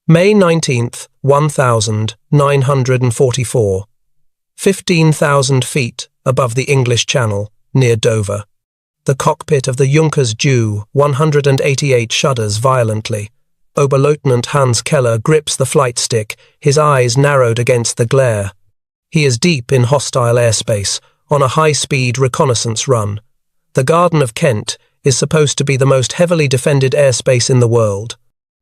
May 19th, 1944. 15,000 feet above the English Channel, near Dover. The cockpit of the Junkers Ju 188 shudders violently. Oberleutnant Hans Keller grips the flight stick, his eyes narrowed against the glare. He is deep in hostile airspace, on a high-speed reconnaissance run. The Garden of Kent is supposed to be the most heavily defended airspace in the world.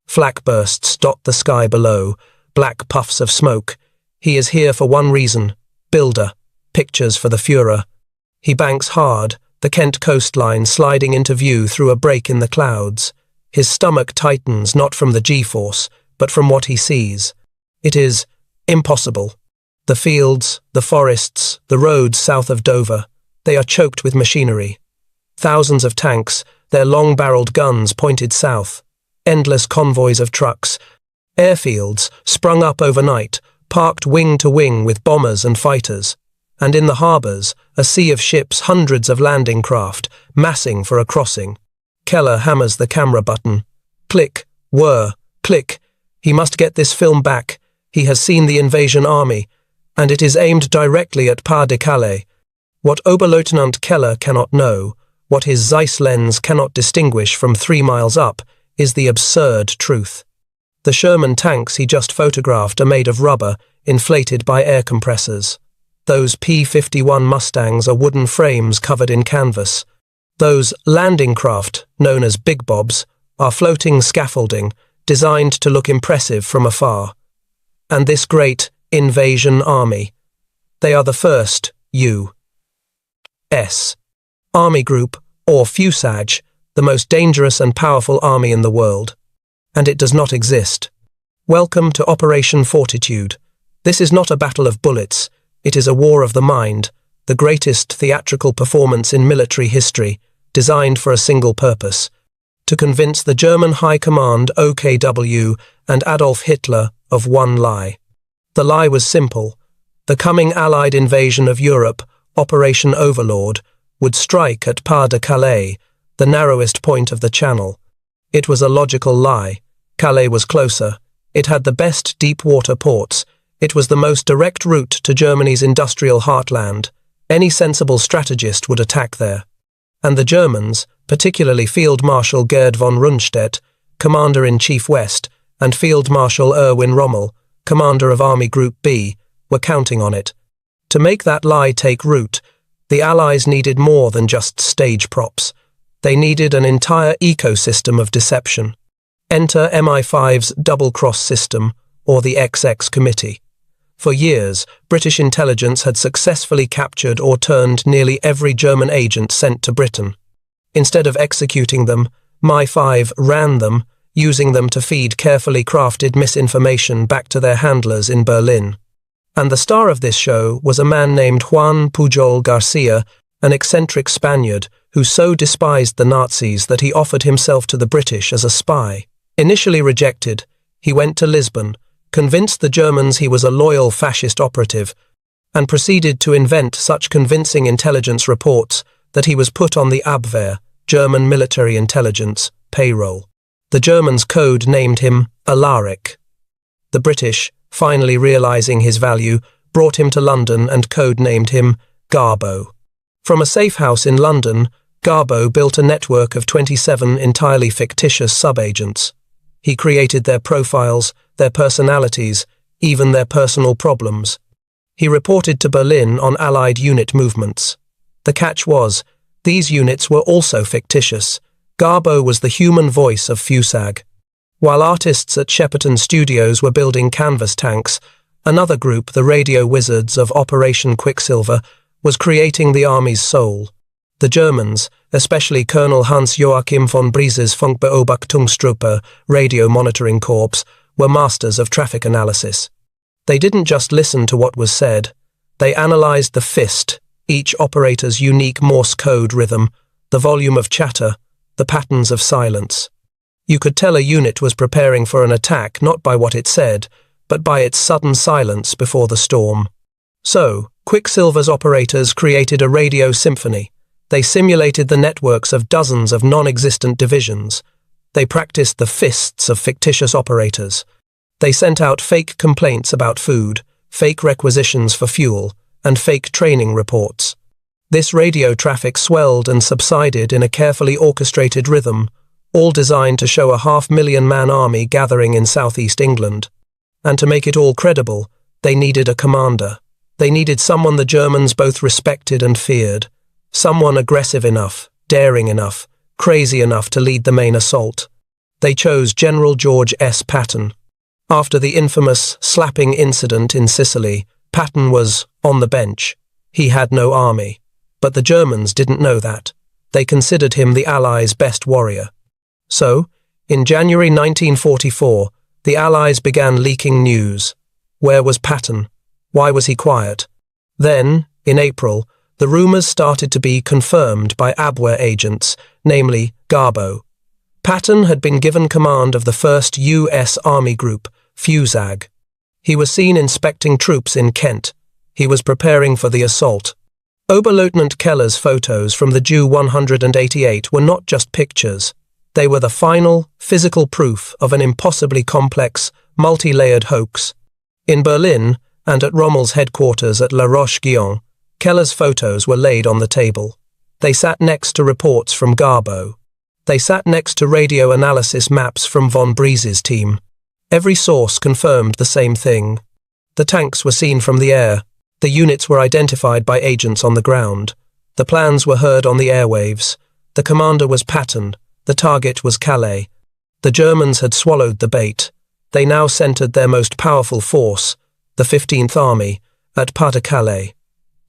Flak bursts dot the sky below, black puffs of smoke. He is here for one reason: builder, pictures for the Führer. He banks hard, the Kent coastline sliding into view through a break in the clouds. His stomach tightens not from the G-force, but from what he sees. It is impossible. The fields, the forests, the roads south of Dover, they are choked with machinery. Thousands of tanks, their long-barreled guns pointed south. Endless convoys of trucks. Airfields, sprung up overnight, parked wing to wing with bombers and fighters. And in the harbours, a sea of ships, hundreds of landing craft, massing for a crossing. Keller hammers the camera button. Click, whir, click. He must get this film back. He has seen the invasion army, and it is aimed directly at Pas de Calais. What Oberleutnant Keller cannot know, what his Zeiss lens cannot distinguish from 3 miles up, is the absurd truth. The Sherman tanks he just photographed are made of rubber, inflated by air compressors. Those P-51 Mustangs are wooden frames covered in canvas. Those landing craft, known as Big Bobs, are floating scaffolding, designed to look impressive from afar. And this great invasion army, they are the first U.S. Army Group, or Fusage, the most dangerous and powerful army in the world. And it does not exist. Welcome to Operation Fortitude. This is not a battle of bullets. It is a war of the mind, the greatest theatrical performance in military history, designed for a single purpose: to convince the German High Command OKW and Adolf Hitler of one lie. The lie was simple. The coming Allied invasion of Europe, Operation Overlord, would strike at Pas de Calais, the narrowest point of the Channel. It was a logical lie. Calais was closer. It had the best deep-water ports. It was the most direct route to Germany's industrial heartland. Any sensible strategist would attack there. And the Germans, particularly Field Marshal Gerd von Rundstedt, Commander-in-Chief West, and Field Marshal Erwin Rommel, Commander of Army Group B, were counting on it. To make that lie take root, the Allies needed more than just stage props. They needed an entire ecosystem of deception. Enter MI5's double-cross system, or the XX Committee. For years, British intelligence had successfully captured or turned nearly every German agent sent to Britain. Instead of executing them, MI5 ran them, using them to feed carefully crafted misinformation back to their handlers in Berlin. And the star of this show was a man named Juan Pujol Garcia, an eccentric Spaniard who so despised the Nazis that he offered himself to the British as a spy. Initially rejected, he went to Lisbon, convinced the Germans he was a loyal fascist operative, and proceeded to invent such convincing intelligence reports that he was put on the Abwehr, German military intelligence, payroll. The Germans code-named him Alaric. The British, finally realizing his value, brought him to London and code-named him Garbo. From a safe house in London, Garbo built a network of 27 entirely fictitious sub-agents. He created their profiles, their personalities, even their personal problems. He reported to Berlin on Allied unit movements. The catch was, these units were also fictitious. Garbo was the human voice of Fusag. While artists at Shepperton Studios were building canvas tanks, another group, the radio wizards of Operation Quicksilver, was creating the army's soul. The Germans, especially Colonel Hans-Joachim von Briese's Funkbeobachtungstruppe radio monitoring corps, were masters of traffic analysis. They didn't just listen to what was said. They analyzed the fist, each operator's unique Morse code rhythm, the volume of chatter, the patterns of silence. You could tell a unit was preparing for an attack not by what it said, but by its sudden silence before the storm. So, Quicksilver's operators created a radio symphony. They simulated the networks of dozens of non-existent divisions. They practiced the fists of fictitious operators. They sent out fake complaints about food, fake requisitions for fuel, and fake training reports. This radio traffic swelled and subsided in a carefully orchestrated rhythm, all designed to show a 500,000-man army gathering in southeast England. And to make it all credible, they needed a commander. They needed someone the Germans both respected and feared. Someone aggressive enough, daring enough, crazy enough to lead the main assault. They chose General George S. Patton. After the infamous slapping incident in Sicily, Patton was on the bench. He had no army. But the Germans didn't know that. They considered him the Allies' best warrior. So, in January 1944, the Allies began leaking news. Where was Patton? Why was he quiet? Then, in April, the rumours started to be confirmed by Abwehr agents, namely Garbo. Patton had been given command of the 1st U.S. Army Group, FUSAG. He was seen inspecting troops in Kent. He was preparing for the assault. Oberleutnant Keller's photos from the Ju-188 were not just pictures. They were the final, physical proof of an impossibly complex, multi-layered hoax. In Berlin, and at Rommel's headquarters at La Roche-Guyon, Keller's photos were laid on the table. They sat next to reports from Garbo. They sat next to radio analysis maps from von Breese's team. Every source confirmed the same thing. The tanks were seen from the air. The units were identified by agents on the ground. The plans were heard on the airwaves. The commander was Patton. The target was Calais. The Germans had swallowed the bait. They now centred their most powerful force, the 15th Army, at Pas-de-Calais.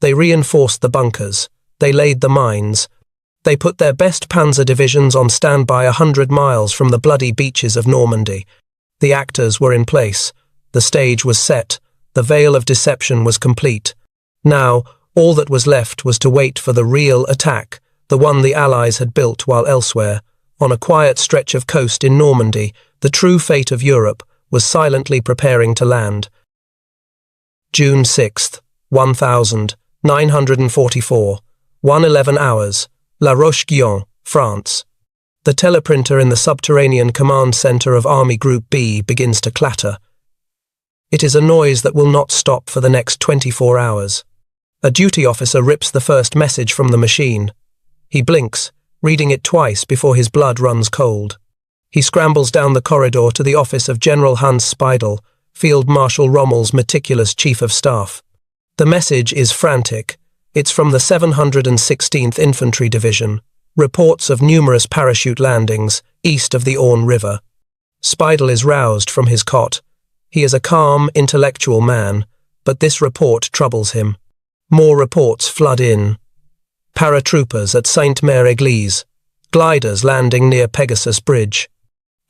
They reinforced the bunkers. They laid the mines. They put their best panzer divisions on standby 100 miles from the bloody beaches of Normandy. The actors were in place. The stage was set. The veil of deception was complete. Now, all that was left was to wait for the real attack, the one the Allies had built while elsewhere. On a quiet stretch of coast in Normandy, the true fate of Europe was silently preparing to land. June 6, 1944, 1:11 hours, La Roche-Guyon, France. The teleprinter in the subterranean command centre of Army Group B begins to clatter. It is a noise that will not stop for the next 24 hours. A duty officer rips the first message from the machine. He blinks, reading it twice before his blood runs cold. He scrambles down the corridor to the office of General Hans Speidel, Field Marshal Rommel's meticulous chief of staff. The message is frantic. It's from the 716th Infantry Division. Reports of numerous parachute landings east of the Orne River. Speidel is roused from his cot. He is a calm, intellectual man, but this report troubles him. More reports flood in. Paratroopers at Sainte-Mère-Église. Gliders landing near Pegasus Bridge.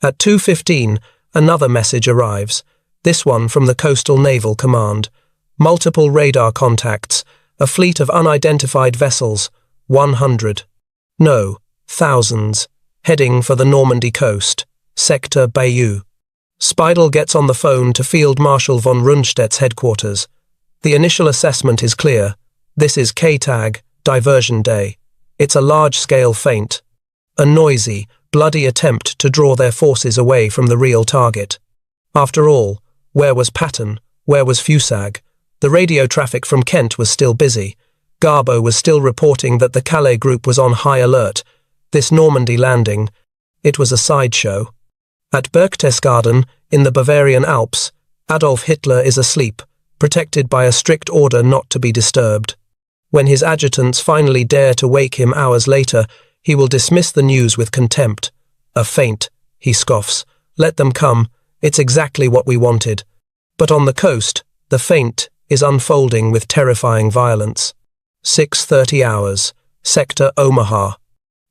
At 2:15, another message arrives, this one from the Coastal Naval Command. Multiple radar contacts, a fleet of unidentified vessels, 100. No, thousands, heading for the Normandy coast, Sector Bayeux. Speidel gets on the phone to Field Marshal von Rundstedt's headquarters. The initial assessment is clear. This is K-Tag, Diversion Day. It's a large-scale feint. A noisy, bloody attempt to draw their forces away from the real target. After all, where was Patton? Where was FUSAG? The radio traffic from Kent was still busy. Garbo was still reporting that the Calais group was on high alert. This Normandy landing, it was a sideshow. At Berchtesgaden, in the Bavarian Alps, Adolf Hitler is asleep, protected by a strict order not to be disturbed. When his adjutants finally dare to wake him hours later, he will dismiss the news with contempt. A feint, he scoffs. Let them come. It's exactly what we wanted. But on the coast, the feint is unfolding with terrifying violence. 6:30 hours, Sector Omaha.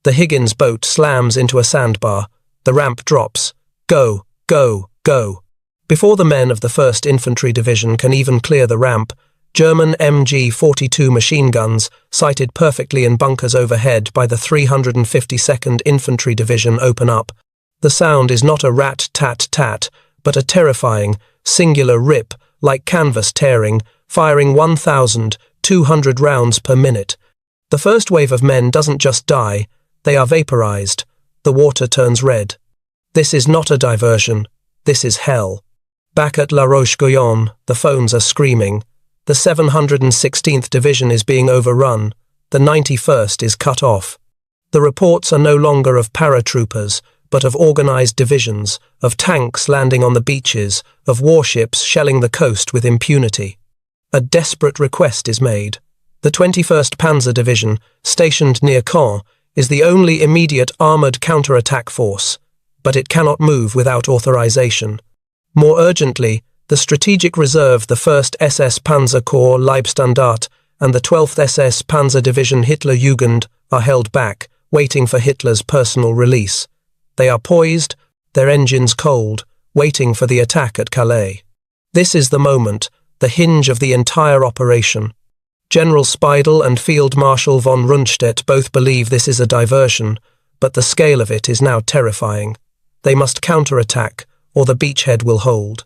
The Higgins boat slams into a sandbar. The ramp drops. Go, go, go. Before the men of the 1st Infantry Division can even clear the ramp, German MG-42 machine guns, sighted perfectly in bunkers overhead by the 352nd Infantry Division, open up. The sound is not a rat-tat-tat, but a terrifying, singular rip, like canvas tearing, firing 1,200 rounds per minute. The first wave of men doesn't just die, they are vaporized. The water turns red. This is not a diversion. This is hell. Back at La Roche-Guyon, the phones are screaming. The 716th Division is being overrun. The 91st is cut off. The reports are no longer of paratroopers, but of organized divisions, of tanks landing on the beaches, of warships shelling the coast with impunity. A desperate request is made. The 21st Panzer Division, stationed near Caen, is the only immediate armoured counterattack force, but it cannot move without authorization. More urgently, the Strategic Reserve, the 1st SS Panzer Corps Leibstandarte, and the 12th SS Panzer Division Hitlerjugend are held back, waiting for Hitler's personal release. They are poised, their engines cold, waiting for the attack at Calais. This is the moment, the hinge of the entire operation. General Speidel and Field Marshal von Rundstedt both believe this is a diversion, but the scale of it is now terrifying. They must counterattack, or the beachhead will hold.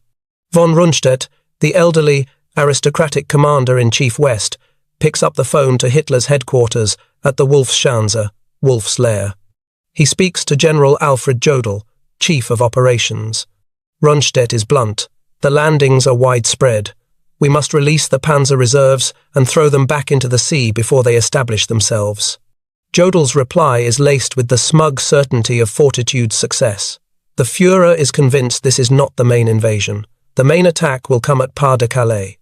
Von Rundstedt, the elderly, aristocratic commander-in-chief West, picks up the phone to Hitler's headquarters at the Wolfschanze, Wolf's Lair. He speaks to General Alfred Jodl, Chief of Operations. Rundstedt is blunt. The landings are widespread. We must release the panzer reserves and throw them back into the sea before they establish themselves. Jodl's reply is laced with the smug certainty of fortitude's success. The Führer is convinced this is not the main invasion. The main attack will come at Pas de Calais.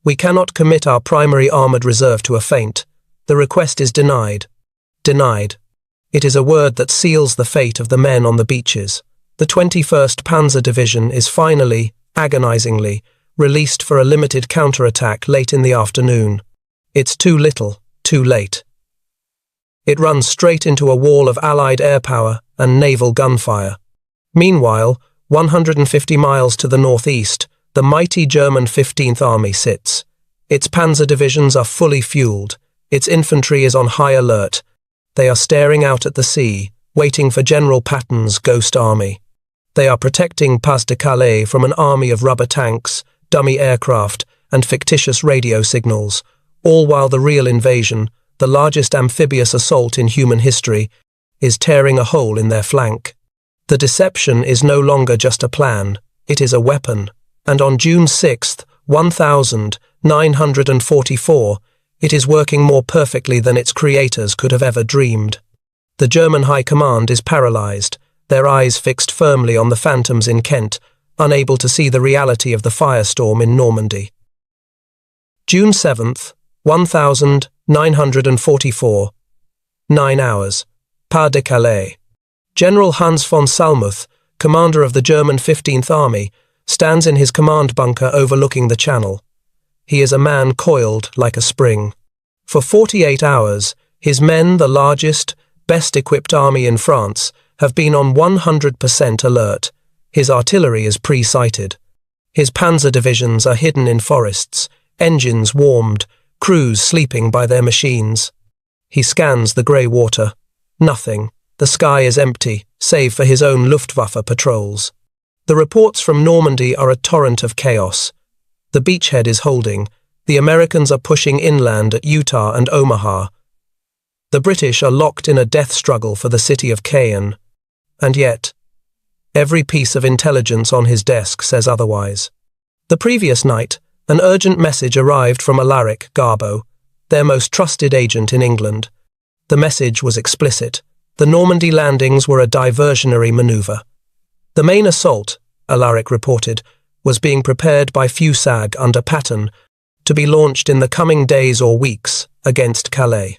We cannot commit our primary armoured reserve to a feint. The request is denied. Denied. It is a word that seals the fate of the men on the beaches. The 21st Panzer Division is finally, agonizingly, released for a limited counterattack late in the afternoon. It's too little, too late. It runs straight into a wall of Allied air power and naval gunfire. Meanwhile, 150 miles to the northeast, the mighty German 15th Army sits. Its panzer divisions are fully fueled. Its infantry is on high alert. They are staring out at the sea, waiting for General Patton's ghost army. They are protecting Pas de Calais from an army of rubber tanks, dummy aircraft, and fictitious radio signals, all while the real invasion, the largest amphibious assault in human history, is tearing a hole in their flank. The deception is no longer just a plan, it is a weapon, and on June 6, 1944, it is working more perfectly than its creators could have ever dreamed. The German High Command is paralyzed, their eyes fixed firmly on the phantoms in Kent, unable to see the reality of the firestorm in Normandy. June 7th, 1944. 9 hours. Pas de Calais. General Hans von Salmuth, commander of the German 15th Army, stands in his command bunker overlooking the channel. He is a man coiled like a spring. For 48 hours, his men, the largest, best-equipped army in France, have been on 100% alert. His artillery is pre-sighted. His panzer divisions are hidden in forests, engines warmed, crews sleeping by their machines. He scans the grey water. Nothing. The sky is empty, save for his own Luftwaffe patrols. The reports from Normandy are a torrent of chaos. The beachhead is holding. The Americans are pushing inland at Utah and Omaha. The British are locked in a death struggle for the city of Caen. And yet, every piece of intelligence on his desk says otherwise. The previous night, an urgent message arrived from Alaric Garbo, their most trusted agent in England. The message was explicit. The Normandy landings were a diversionary maneuver. The main assault, Alaric reported, was being prepared by Fusag under Patton to be launched in the coming days or weeks against Calais.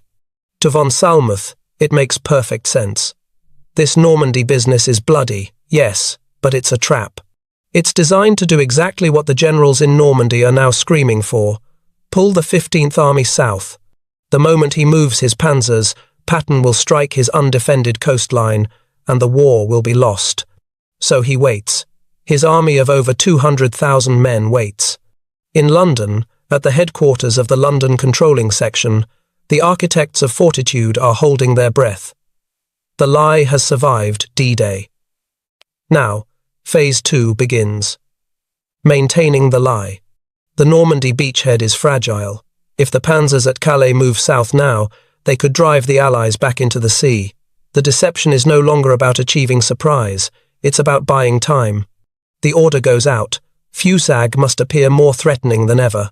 To von Salmuth, it makes perfect sense. This Normandy business is bloody, yes, but it's a trap. It's designed to do exactly what the generals in Normandy are now screaming for: pull the 15th Army south. The moment he moves his panzers, Patton will strike his undefended coastline, and the war will be lost. So he waits. His army of over 200,000 men waits. In London, at the headquarters of the London Controlling Section, the architects of fortitude are holding their breath. The lie has survived D-Day. Now, Phase 2 begins. Maintaining the lie. The Normandy beachhead is fragile. If the panzers at Calais move south now, they could drive the Allies back into the sea. The deception is no longer about achieving surprise, it's about buying time. The order goes out. Fusag must appear more threatening than ever.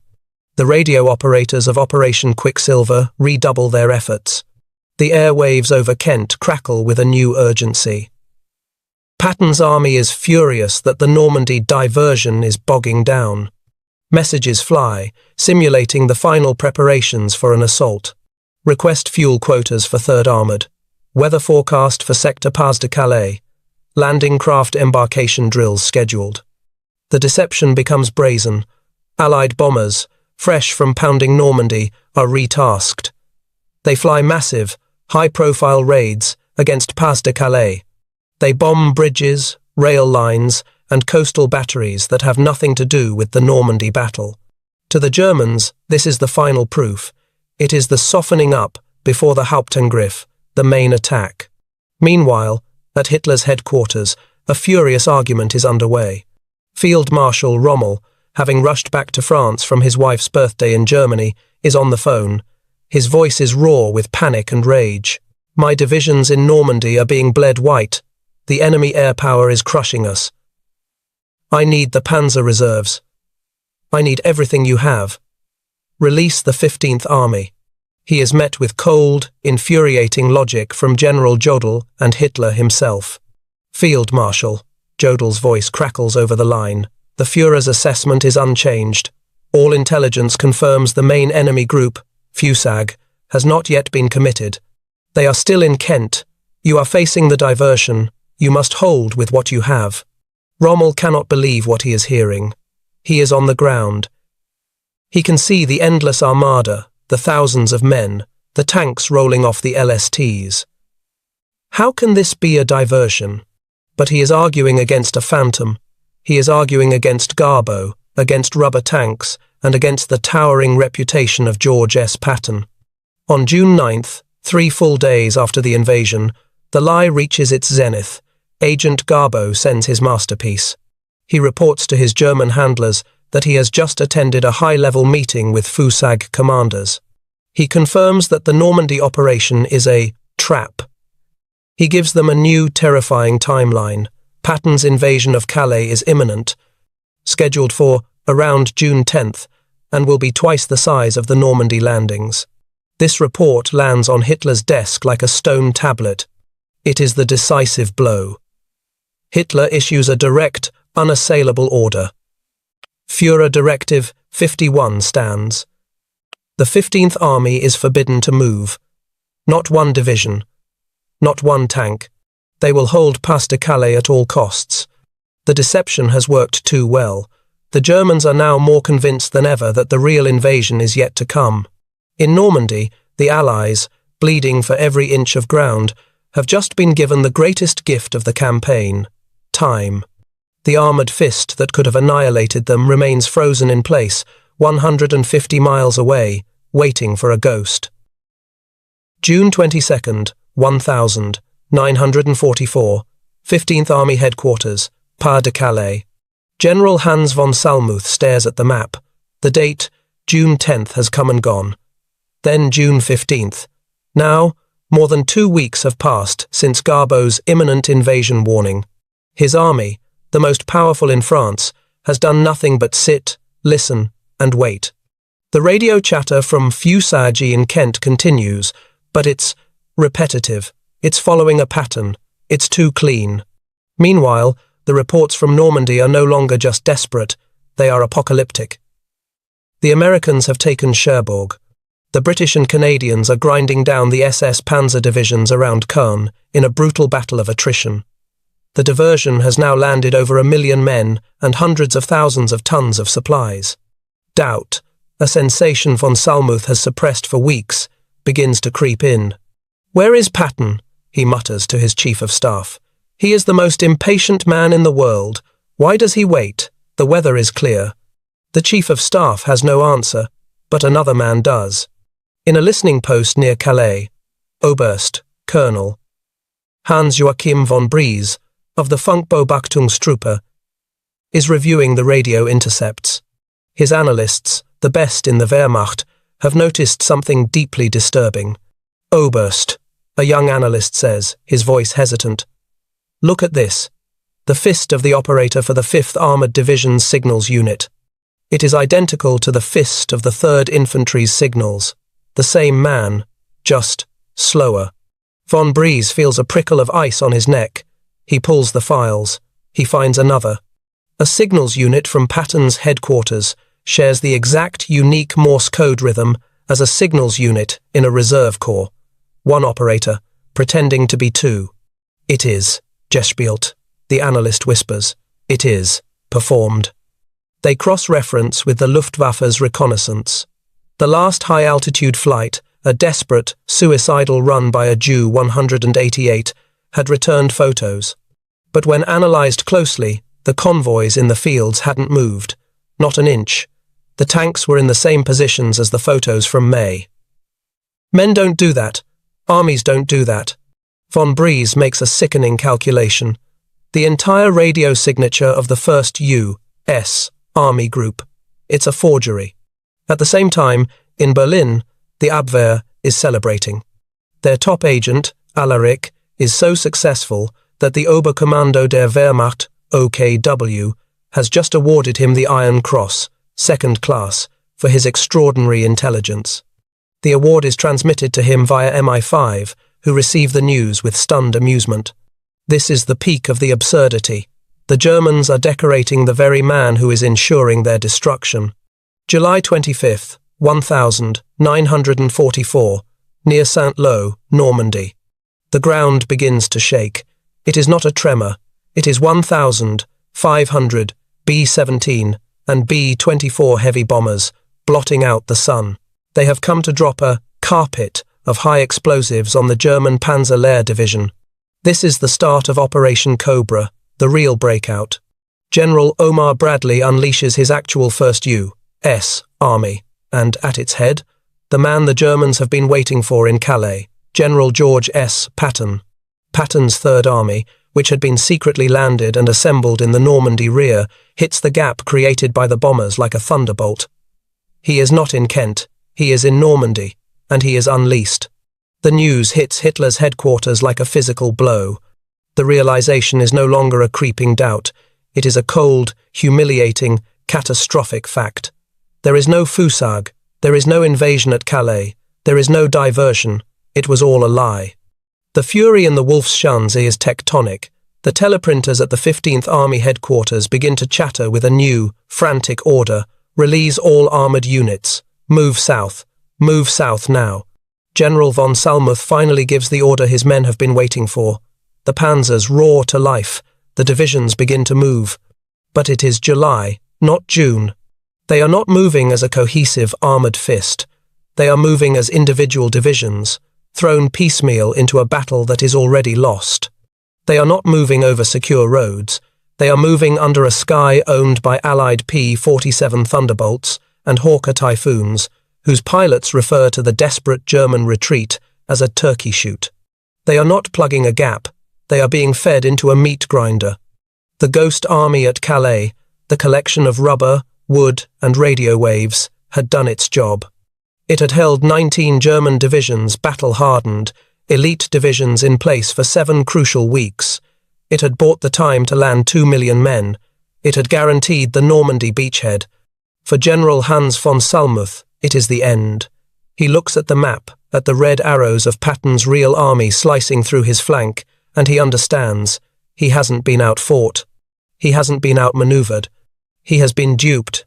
The radio operators of Operation Quicksilver redouble their efforts. The airwaves over Kent crackle with a new urgency. Patton's army is furious that the Normandy diversion is bogging down. Messages fly, simulating the final preparations for an assault. Request fuel quotas for 3rd Armoured. Weather forecast for Sector Pas de Calais. Landing craft embarkation drills scheduled. The deception becomes brazen. Allied bombers, fresh from pounding Normandy, are retasked. They fly massive, high-profile raids against Pas de Calais. They bomb bridges, rail lines, and coastal batteries that have nothing to do with the Normandy battle. To the Germans, this is the final proof. It is the softening up before the Hauptangriff, the main attack. Meanwhile, at Hitler's headquarters, a furious argument is underway. Field Marshal Rommel, having rushed back to France from his wife's birthday in Germany, is on the phone. His voice is raw with panic and rage. My divisions in Normandy are being bled white. The enemy air power is crushing us. I need the panzer reserves. I need everything you have. Release the 15th Army. He is met with cold, infuriating logic from General Jodl and Hitler himself. Field Marshal. Jodl's voice crackles over the line. The Führer's assessment is unchanged. All intelligence confirms the main enemy group, Fusag, has not yet been committed. They are still in Kent. You are facing the diversion. You must hold with what you have. Rommel cannot believe what he is hearing. He is on the ground. He can see the endless armada, the thousands of men, the tanks rolling off the LSTs. How can this be a diversion? But he is arguing against a phantom. He is arguing against Garbo, against rubber tanks, and against the towering reputation of George S. Patton. On June 9th, 3 full days after the invasion, the lie reaches its zenith. Agent Garbo sends his masterpiece. He reports to his German handlers that he has just attended a high-level meeting with Fusag commanders. He confirms that the Normandy operation is a trap. He gives them a new, terrifying timeline. Patton's invasion of Calais is imminent, scheduled for around June 10th, and will be twice the size of the Normandy landings. This report lands on Hitler's desk like a stone tablet. It is the decisive blow. Hitler issues a direct, unassailable order. Führer Directive 51 stands. The 15th Army is forbidden to move. Not one division. Not one tank. They will hold Pas de Calais at all costs. The deception has worked too well. The Germans are now more convinced than ever that the real invasion is yet to come. In Normandy, the Allies, bleeding for every inch of ground, have just been given the greatest gift of the campaign: time. The armoured fist that could have annihilated them remains frozen in place, 150 miles away, waiting for a ghost. June 22nd, 1944, 15th Army Headquarters, Pas de Calais. General Hans von Salmuth stares at the map. The date, June 10th, has come and gone. Then June 15th. Now, more than 2 weeks have passed since Garbo's imminent invasion warning. His army, the most powerful in France, has done nothing but sit, listen, and wait. The radio chatter from Fusag in Kent continues, but it's repetitive. It's following a pattern. It's too clean. Meanwhile, the reports from Normandy are no longer just desperate, they are apocalyptic. The Americans have taken Cherbourg. The British and Canadians are grinding down the SS Panzer divisions around Caen in a brutal battle of attrition. The diversion has now landed over 1 million men and hundreds of thousands of tons of supplies. Doubt, a sensation von Salmuth has suppressed for weeks, begins to creep in. "Where is Patton?" he mutters to his chief of staff. "He is the most impatient man in the world. Why does he wait? The weather is clear." The chief of staff has no answer, but another man does. In a listening post near Calais, Oberst, Colonel Hans Joachim von Bries, of the Funkbeobachtungstruppe, is reviewing the radio intercepts. His analysts, the best in the Wehrmacht, have noticed something deeply disturbing. "Oberst," a young analyst says, his voice hesitant. "Look at this. The the fist of the operator for the 5th Armoured Division's signals unit. It is identical to the fist of the 3rd Infantry's signals. The same man, just slower. Von Breeze feels a prickle of ice on his neck. He pulls the files. He finds another. A signals unit from Patton's headquarters shares the exact unique Morse code rhythm as a signals unit in a reserve corps. One operator, pretending to be two. It is, gespielt, the analyst whispers. It is, performed. They cross-reference with the Luftwaffe's reconnaissance. The last high-altitude flight, a desperate, suicidal run by a Ju-188, had returned photos. But when analysed closely, the convoys in the fields hadn't moved, not an inch. The tanks were in the same positions as the photos from May. Men don't do that. Armies don't do that. Von Breeze makes a sickening calculation. The entire radio signature of the 1st U.S. Army Group. It's a forgery. At the same time, in Berlin, the Abwehr is celebrating. Their top agent, Alaric, is so successful that the Oberkommando der Wehrmacht, OKW, has just awarded him the Iron Cross, 2nd class, for his extraordinary intelligence. The award is transmitted to him via MI5, who receive the news with stunned amusement. This is the peak of the absurdity. The Germans are decorating the very man who is ensuring their destruction. July 25th, 1944, near Saint-Lô, Normandy. The ground begins to shake. It is not a tremor. It is 1,500 B-17 and B-24 heavy bombers, blotting out the sun. They have come to drop a carpet of high explosives on the German Panzer Lehr Division. This is the start of Operation Cobra, the real breakout. General Omar Bradley unleashes his actual 1st U.S. Army, and at its head, the man the Germans have been waiting for in Calais, General George S. Patton. Patton's 3rd Army, which had been secretly landed and assembled in the Normandy rear, hits the gap created by the bombers like a thunderbolt. He is not in Kent, he is in Normandy, and he is unleashed. The news hits Hitler's headquarters like a physical blow. The realization is no longer a creeping doubt. It is a cold, humiliating, catastrophic fact. There is no Fusag, there is no invasion at Calais, there is no diversion. It was all a lie. The fury in the Wolfschanze is tectonic. The teleprinters at the 15th Army headquarters begin to chatter with a new, frantic order. Release all armoured units. Move south now. General von Salmuth finally gives the order his men have been waiting for. The panzers roar to life. The divisions begin to move. But it is July, not June. They are not moving as a cohesive armoured fist. They are moving as individual divisions, thrown piecemeal into a battle that is already lost. They are not moving over secure roads. They are moving under a sky owned by Allied P-47 Thunderbolts and Hawker Typhoons, whose pilots refer to the desperate German retreat as a turkey shoot. They are not plugging a gap. They are being fed into a meat grinder. The ghost army at Calais, the collection of rubber, wood, and radio waves, had done its job. It had held 19 German divisions battle-hardened, elite divisions in place for 7 crucial weeks. It had bought the time to land 2 million men. It had guaranteed the Normandy beachhead. For General Hans von Salmuth, it is the end. He looks at the map, at the red arrows of Patton's real army slicing through his flank, and he understands. He hasn't been outfought. He hasn't been outmaneuvered. He has been duped.